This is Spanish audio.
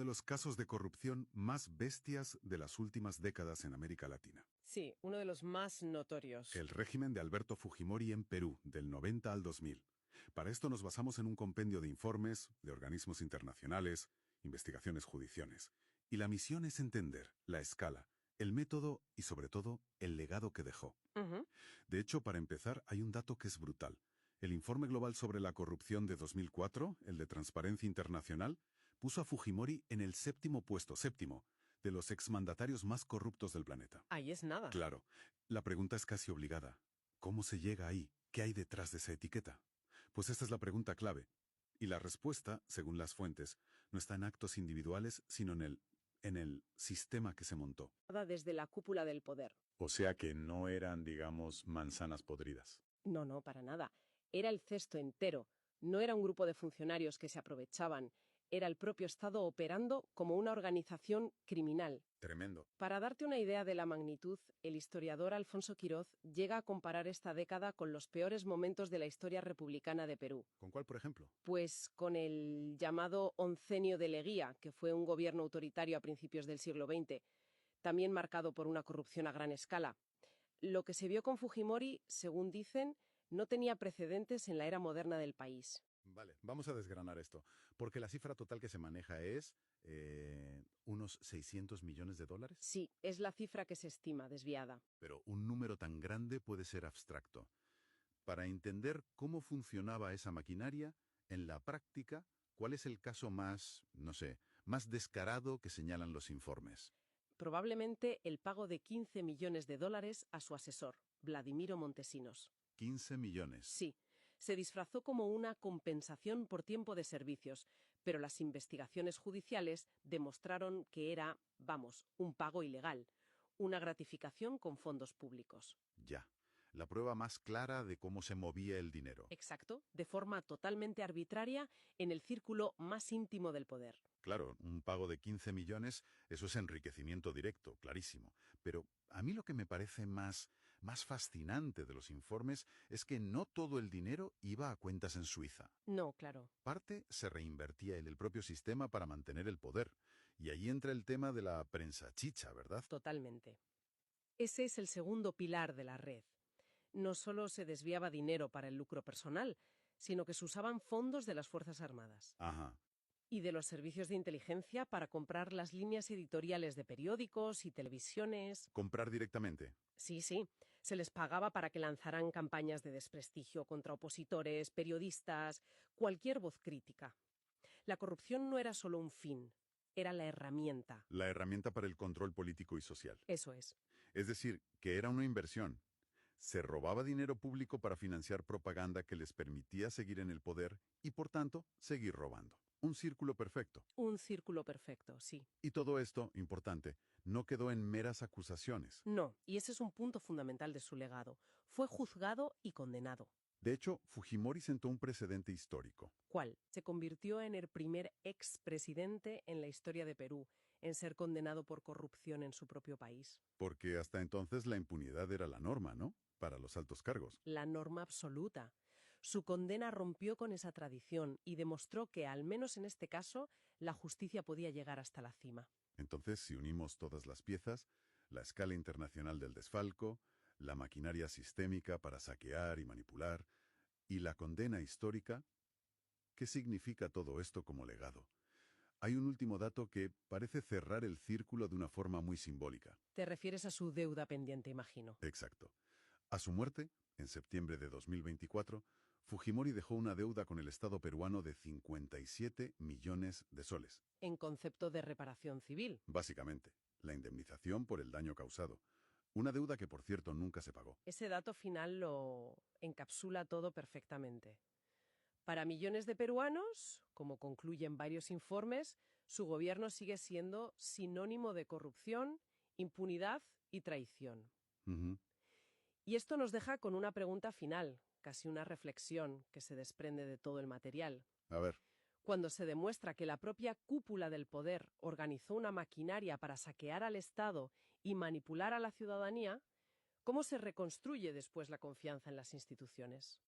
los casos de corrupción más bestias de las últimas décadas en América Latina. Sí, uno de los más notorios. El régimen de Alberto Fujimori en Perú, del 90 al 2000. Para esto nos basamos en un compendio de informes, de organismos internacionales, investigaciones judiciales. Y la misión es entender la escala, el método y, sobre todo, el legado que dejó. De hecho, para empezar, hay un dato que es brutal. El informe global sobre la corrupción de 2004, el de Transparencia Internacional, puso a Fujimori en el séptimo puesto, de los exmandatarios más corruptos del planeta. Ahí es nada. Claro, la pregunta es casi obligada. ¿Cómo se llega ahí? ¿Qué hay detrás de esa etiqueta? Pues esta es la pregunta clave. Y la respuesta, según las fuentes, no está en actos individuales, sino en el sistema que se montó. Desde la cúpula del poder. O sea que no eran, digamos, manzanas podridas. No, para nada. Era el cesto entero. No era un grupo de funcionarios que se aprovechaban. Era el propio Estado operando como una organización criminal. Tremendo. Para darte una idea de la magnitud, el historiador Alfonso Quiroz llega a comparar esta década con los peores momentos de la historia republicana de Perú. ¿Con cuál, por ejemplo? Pues con el llamado Oncenio de Leguía, que fue un gobierno autoritario a principios del siglo XX, también marcado por una corrupción a gran escala. Lo que se vio con Fujimori, según dicen, no tenía precedentes en la era moderna del país. Vale, vamos a desgranar esto, porque la cifra total que se maneja es unos 600 millones de dólares. Sí, es la cifra que se estima, desviada. Pero un número tan grande puede ser abstracto. Para entender cómo funcionaba esa maquinaria, en la práctica, ¿cuál es el caso más, más descarado que señalan los informes? Probablemente el pago de 15 millones de dólares a su asesor, Vladimiro Montesinos. 15 millones. Sí, se disfrazó como una compensación por tiempo de servicios, pero las investigaciones judiciales demostraron que era, un pago ilegal, una gratificación con fondos públicos. Ya, la prueba más clara de cómo se movía el dinero. Exacto, de forma totalmente arbitraria en el círculo más íntimo del poder. Claro, un pago de 15 millones, eso es enriquecimiento directo, clarísimo. Pero a mí lo que me parece más fascinante de los informes es que no todo el dinero iba a cuentas en Suiza. No, claro. Parte se reinvertía en el propio sistema para mantener el poder. Y ahí entra el tema de la prensa chicha, ¿verdad? Totalmente. Ese es el segundo pilar de la red. No solo se desviaba dinero para el lucro personal, sino que se usaban fondos de las Fuerzas Armadas. Ajá. Y de los servicios de inteligencia para comprar las líneas editoriales de periódicos y televisiones. ¿Comprar directamente? Sí. Se les pagaba para que lanzaran campañas de desprestigio contra opositores, periodistas, cualquier voz crítica. La corrupción no era solo un fin, era la herramienta. La herramienta para el control político y social. Eso es. Es decir, que era una inversión. Se robaba dinero público para financiar propaganda que les permitía seguir en el poder y, por tanto, seguir robando. Un círculo perfecto. Un círculo perfecto, sí. Y todo esto, importante, no quedó en meras acusaciones. No, y ese es un punto fundamental de su legado. Fue juzgado y condenado. De hecho, Fujimori sentó un precedente histórico. ¿Cuál? Se convirtió en el primer expresidente en la historia de Perú en ser condenado por corrupción en su propio país. Porque hasta entonces la impunidad era la norma, ¿no? Para los altos cargos. La norma absoluta. Su condena rompió con esa tradición y demostró que, al menos en este caso, la justicia podía llegar hasta la cima. Entonces, si unimos todas las piezas, la escala internacional del desfalco, la maquinaria sistémica para saquear y manipular, y la condena histórica, ¿qué significa todo esto como legado? Hay un último dato que parece cerrar el círculo de una forma muy simbólica. Te refieres a su deuda pendiente, imagino. Exacto. A su muerte, en septiembre de 2024, Fujimori dejó una deuda con el Estado peruano de 57 millones de soles. En concepto de reparación civil. Básicamente, la indemnización por el daño causado. Una deuda que, por cierto, nunca se pagó. Ese dato final lo encapsula todo perfectamente. Para millones de peruanos, como concluyen varios informes, su gobierno sigue siendo sinónimo de corrupción, impunidad y traición. Y esto nos deja con una pregunta final, casi una reflexión que se desprende de todo el material. A ver. Cuando se demuestra que la propia cúpula del poder organizó una maquinaria para saquear al Estado y manipular a la ciudadanía, ¿cómo se reconstruye después la confianza en las instituciones?